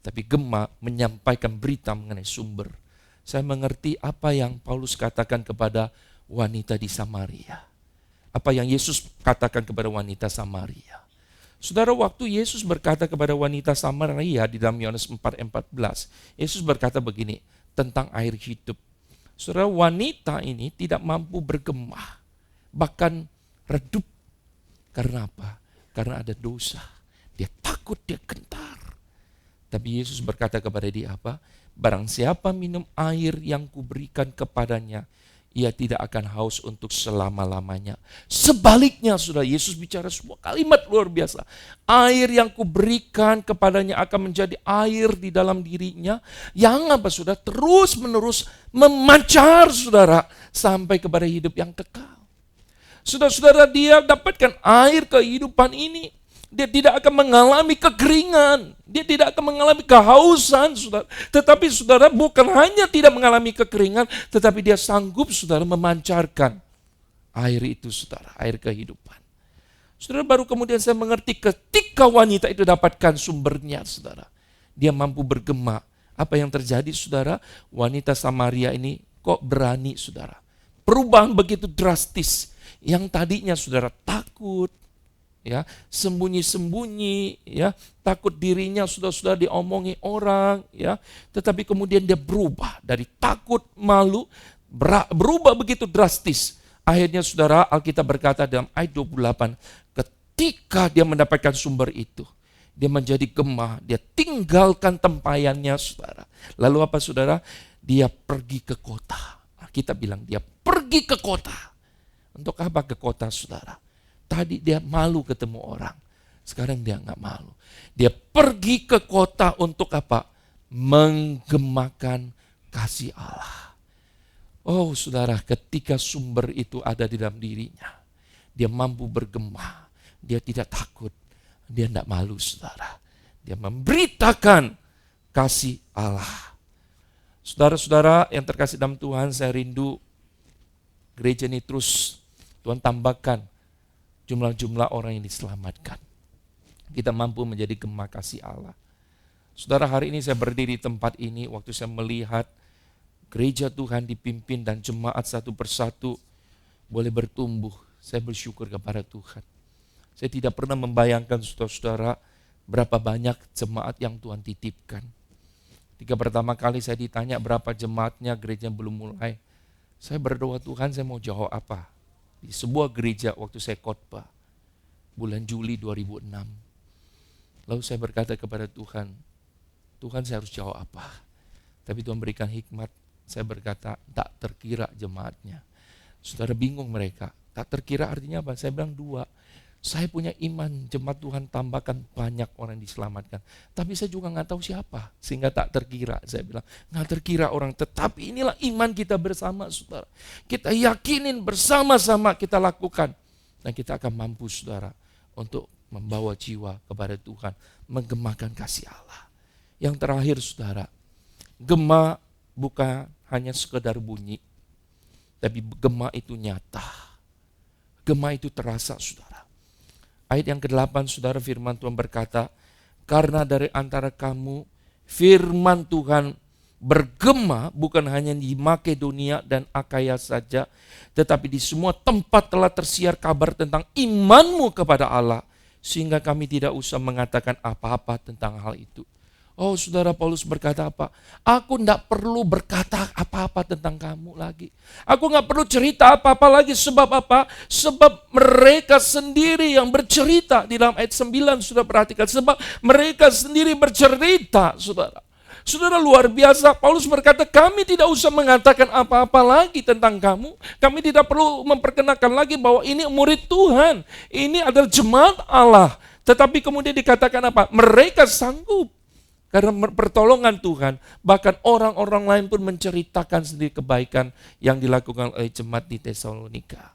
Tapi Gema menyampaikan berita mengenai sumber. Saya mengerti apa yang Paulus katakan kepada wanita di Samaria. Apa yang Yesus katakan kepada wanita Samaria. Saudara, waktu Yesus berkata kepada wanita Samaria di dalam Yohanes 4:14, Yesus berkata begini tentang air hidup. Saudara, wanita ini tidak mampu bergema, bahkan redup. Karena apa? Karena ada dosa. Dia takut, dia gentar. Tapi Yesus berkata kepada dia apa? Barang siapa minum air yang kuberikan kepadanya, ia tidak akan haus untuk selama-lamanya. Sebaliknya, saudara, Yesus bicara sebuah kalimat luar biasa. Air yang kuberikan kepadanya akan menjadi air di dalam dirinya, yang apa, saudara? Terus menerus memancar, saudara, sampai kepada hidup yang kekal. Saudara-saudara, dia dapatkan air kehidupan ini. Dia tidak akan mengalami kekeringan. Dia tidak akan mengalami kehausan, saudara. Tetapi saudara, bukan hanya tidak mengalami kekeringan, tetapi dia sanggup, saudara, memancarkan air itu, saudara, air kehidupan. Saudara, baru kemudian saya mengerti ketika wanita itu dapatkan sumbernya, saudara. Dia mampu bergema. Apa yang terjadi, saudara? Wanita Samaria ini kok berani, saudara. Perubahan begitu drastis. Yang tadinya, saudara, takut, ya, sembunyi-sembunyi, ya, takut dirinya sudah diomongi orang, ya, tetapi kemudian dia berubah dari takut, malu, berubah begitu drastis. Akhirnya, saudara, Alkitab berkata dalam ayat 28, ketika dia mendapatkan sumber itu, dia menjadi gema, dia tinggalkan tempayannya, saudara. Lalu apa, saudara? Dia pergi ke kota. Kita bilang dia pergi ke kota. Untuk apa ke kota, saudara? Tadi dia malu ketemu orang. Sekarang dia nggak malu. Dia pergi ke kota untuk apa? Menggemakan kasih Allah. Oh saudara, ketika sumber itu ada di dalam dirinya, dia mampu bergema. Dia tidak takut. Dia tidak malu, saudara. Dia memberitakan kasih Allah. Saudara-saudara yang terkasih dalam Tuhan, saya rindu gereja ini terus Tuhan tambahkan jumlah-jumlah orang yang diselamatkan. Kita mampu menjadi gema kasih Allah. Saudara, hari ini saya berdiri di tempat ini, waktu saya melihat gereja Tuhan dipimpin dan jemaat satu persatu boleh bertumbuh, saya bersyukur kepada Tuhan. Saya tidak pernah membayangkan, saudara-saudara, berapa banyak jemaat yang Tuhan titipkan. Ketika pertama kali saya ditanya berapa jemaatnya, gereja belum mulai, saya berdoa, Tuhan, saya mau jawab apa? Di sebuah gereja waktu saya khotbah bulan Juli 2006. Lalu saya berkata kepada Tuhan, Tuhan, saya harus jawab apa? Tapi Tuhan berikan hikmat. Saya berkata, tak terkira jemaatnya. Saudara, bingung mereka. Tak terkira artinya apa? Saya bilang dua. Saya punya iman, jemaat Tuhan tambahkan banyak orang diselamatkan. Tapi saya juga nggak tahu siapa, sehingga tak terkira. Saya bilang, nggak terkira orang, tetapi inilah iman kita bersama, saudara. Kita yakinin bersama-sama kita lakukan. Dan kita akan mampu, saudara, untuk membawa jiwa kepada Tuhan, menggemakan kasih Allah. Yang terakhir, saudara, gema bukan hanya sekedar bunyi, tapi gema itu nyata. Gema itu terasa, saudara. Ayat yang ke-8, saudara, firman Tuhan berkata, karena dari antara kamu firman Tuhan bergema bukan hanya di Makedonia dan Akaya saja, tetapi di semua tempat telah tersiar kabar tentang imanmu kepada Allah, sehingga kami tidak usah mengatakan apa-apa tentang hal itu. Oh saudara, Paulus berkata apa? Aku tidak perlu berkata apa-apa tentang kamu lagi. Aku nggak perlu cerita apa-apa lagi. Sebab apa? Sebab mereka sendiri yang bercerita. Di dalam ayat 9 sudah perhatikan. Sebab mereka sendiri bercerita, saudara. Saudara, luar biasa. Paulus berkata, kami tidak usah mengatakan apa-apa lagi tentang kamu. Kami tidak perlu memperkenalkan lagi bahwa ini murid Tuhan. Ini adalah jemaat Allah. Tetapi kemudian dikatakan apa? Mereka sanggup. Karena pertolongan Tuhan, bahkan orang-orang lain pun menceritakan sendiri kebaikan yang dilakukan oleh jemaat di Tesalonika.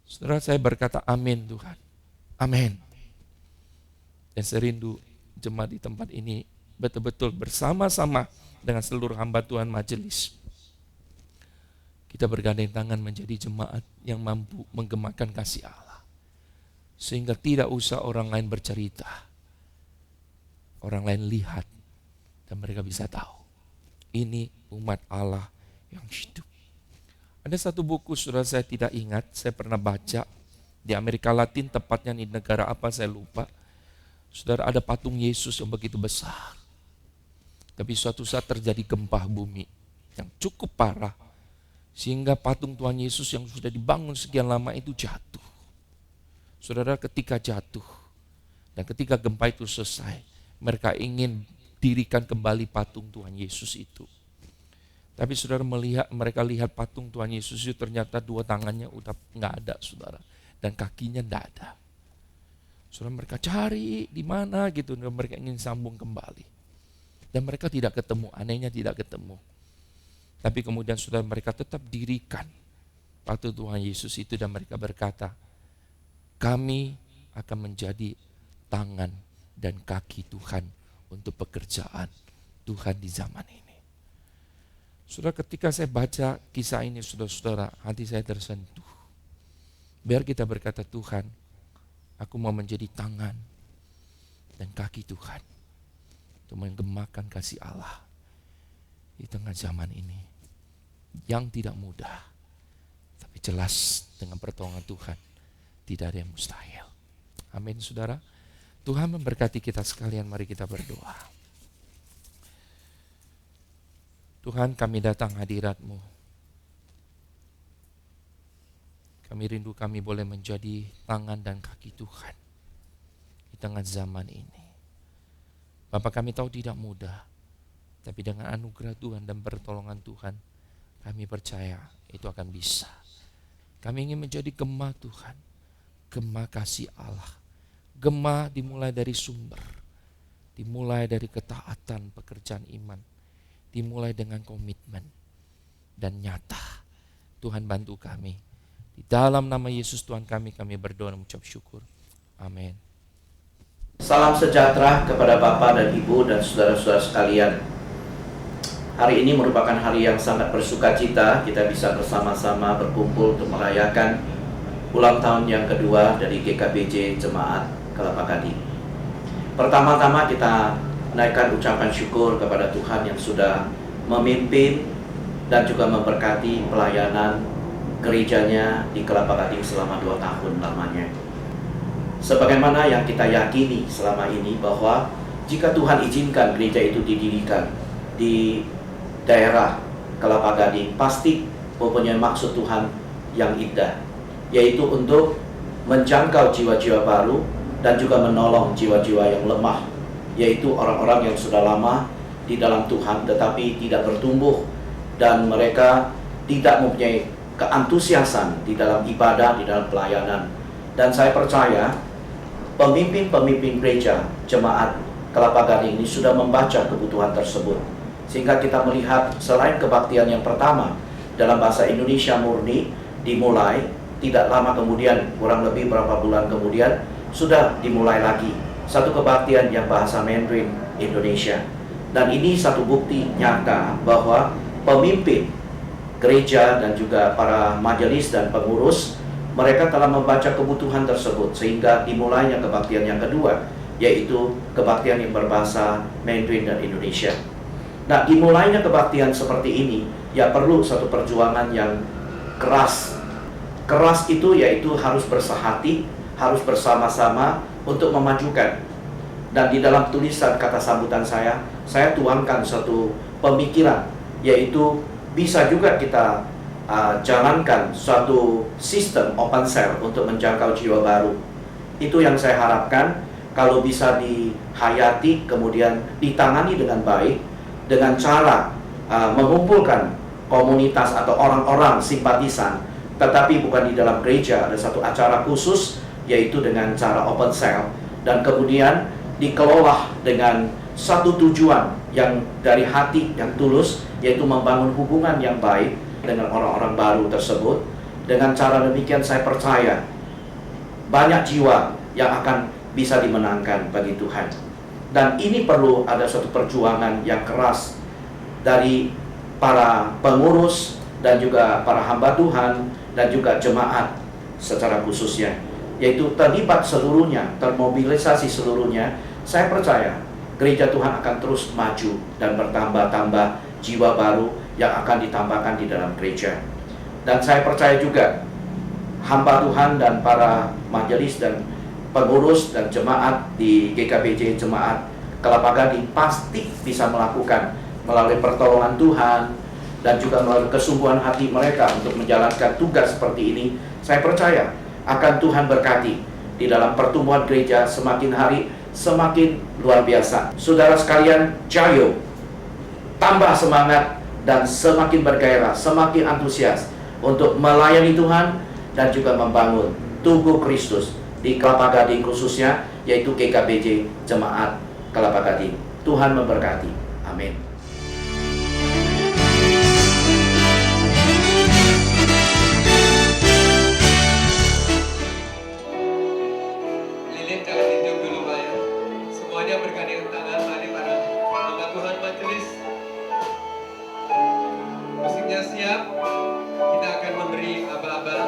Saudara, saya berkata amin Tuhan. Amin. Dan saya rindu jemaat di tempat ini betul-betul bersama-sama dengan seluruh hamba Tuhan majelis. Kita bergandeng tangan menjadi jemaat yang mampu menggemakan kasih Allah. Sehingga tidak usah orang lain bercerita. Orang lain lihat Dan mereka bisa tahu, ini umat Allah yang hidup. Ada satu buku, saudara, saya tidak ingat, saya pernah baca di Amerika Latin, tepatnya di negara apa saya lupa. Saudara, ada patung Yesus yang begitu besar. Tapi suatu saat terjadi gempa bumi yang cukup parah, sehingga patung Tuhan Yesus yang sudah dibangun sekian lama itu jatuh. Saudara, ketika jatuh dan ketika gempa itu selesai, mereka ingin dirikan kembali patung Tuhan Yesus itu. Tapi saudara mereka lihat patung Tuhan Yesus itu ternyata dua tangannya udah nggak ada, saudara, dan kakinya nggak ada. Saudara, mereka cari di mana gitu, dan mereka ingin sambung kembali, dan mereka tidak ketemu, anehnya tidak ketemu. Tapi kemudian saudara, mereka tetap dirikan patung Tuhan Yesus itu, dan mereka berkata, kami akan menjadi tangan dan kaki Tuhan untuk pekerjaan Tuhan di zaman ini. Saudara, ketika saya baca kisah ini, saudara-saudara, hati saya tersentuh. Biar kita berkata, Tuhan, aku mau menjadi tangan dan kaki Tuhan untuk menggemakan kasih Allah di tengah zaman ini yang tidak mudah, tapi jelas dengan pertolongan Tuhan tidak ada yang mustahil. Amin, saudara. Tuhan memberkati kita sekalian, mari kita berdoa. Tuhan, kami datang hadirat-Mu. Kami rindu kami boleh menjadi tangan dan kaki Tuhan di tengah zaman ini. Bapak, kami tahu tidak mudah, tapi dengan anugerah Tuhan dan pertolongan Tuhan, kami percaya itu akan bisa. Kami ingin menjadi gema Tuhan, gema kasih Allah. Gema dimulai dari sumber, dimulai dari ketaatan pekerjaan iman, dimulai dengan komitmen dan nyata. Tuhan, bantu kami. Di dalam nama Yesus Tuhan kami berdoa dan mengucap syukur. Amin. Salam sejahtera kepada Bapak dan Ibu dan saudara-saudara sekalian. Hari ini merupakan hari yang sangat bersukacita. Kita bisa bersama-sama berkumpul untuk merayakan ulang tahun yang kedua dari GKBJ Jemaat Kelapa Gading. Pertama-tama kita menaikkan ucapan syukur kepada Tuhan yang sudah memimpin dan juga memberkati pelayanan gerejanya di Kelapa Gading selama 2 tahun lamanya. Sebagaimana yang kita yakini selama ini bahwa jika Tuhan izinkan gereja itu didirikan di daerah Kelapa Gading, pasti mempunyai maksud Tuhan yang indah, yaitu untuk menjangkau jiwa-jiwa baru dan juga menolong jiwa-jiwa yang lemah, yaitu orang-orang yang sudah lama di dalam Tuhan tetapi tidak bertumbuh dan mereka tidak mempunyai keantusiasan di dalam ibadah, di dalam pelayanan. Dan saya percaya pemimpin-pemimpin gereja Jemaat Kelapa Gading ini sudah membaca kebutuhan tersebut, sehingga kita melihat selain kebaktian yang pertama dalam bahasa Indonesia murni dimulai, tidak lama kemudian, kurang lebih berapa bulan kemudian, sudah dimulai lagi satu kebaktian yang bahasa Mandarin Indonesia. Dan ini satu bukti nyata bahwa pemimpin gereja dan juga para majelis dan pengurus, mereka telah membaca kebutuhan tersebut, sehingga dimulainya kebaktian yang kedua, yaitu kebaktian yang berbahasa Mandarin dan Indonesia. Nah, dimulainya kebaktian seperti ini, ya perlu satu perjuangan yang keras. Keras itu yaitu harus bersehati, harus bersama-sama untuk memajukan. Dan di dalam tulisan kata sambutan saya tuangkan satu pemikiran, yaitu bisa juga kita jalankan suatu sistem open cell untuk menjangkau jiwa baru. Itu yang saya harapkan kalau bisa dihayati, kemudian ditangani dengan baik, dengan cara mengumpulkan komunitas atau orang-orang simpatisan, tetapi bukan di dalam gereja. Ada satu acara khusus, yaitu dengan cara open cell, dan kemudian dikelola dengan satu tujuan yang dari hati yang tulus, yaitu membangun hubungan yang baik dengan orang-orang baru tersebut. Dengan cara demikian saya percaya banyak jiwa yang akan bisa dimenangkan bagi Tuhan. Dan ini perlu ada suatu perjuangan yang keras dari para pengurus dan juga para hamba Tuhan dan juga jemaat secara khususnya, yaitu terlibat seluruhnya, termobilisasi seluruhnya. Saya percaya gereja Tuhan akan terus maju dan bertambah-tambah jiwa baru yang akan ditambahkan di dalam gereja. Dan saya percaya juga hamba Tuhan dan para majelis dan pengurus dan jemaat di GKBJ Jemaat Kelapa Gading pasti bisa melakukan melalui pertolongan Tuhan dan juga melalui kesungguhan hati mereka untuk menjalankan tugas seperti ini. Saya percaya akan Tuhan berkati di dalam pertumbuhan gereja semakin hari semakin luar biasa. Saudara sekalian, jayo, tambah semangat dan semakin bergairah, semakin antusias untuk melayani Tuhan dan juga membangun tubuh Kristus di Kelapa Gading khususnya, yaitu GKBJ Jemaat Kelapa Gading. Tuhan memberkati. Amin. Lilin jangan didiam dulu Pak ya. Semuanya bergandengan tangan. Mari para hamba Tuhan majelis. Musiknya siap. Kita akan memberi aba-aba.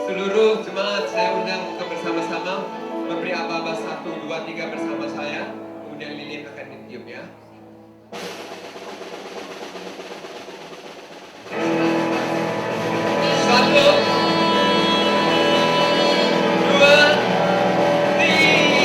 Seluruh jemaat saya undang untuk bersama-sama memberi aba-aba 1, 2, 3 bersama saya. Kemudian lilin akan ditiup ya. Satu, dua, tiga.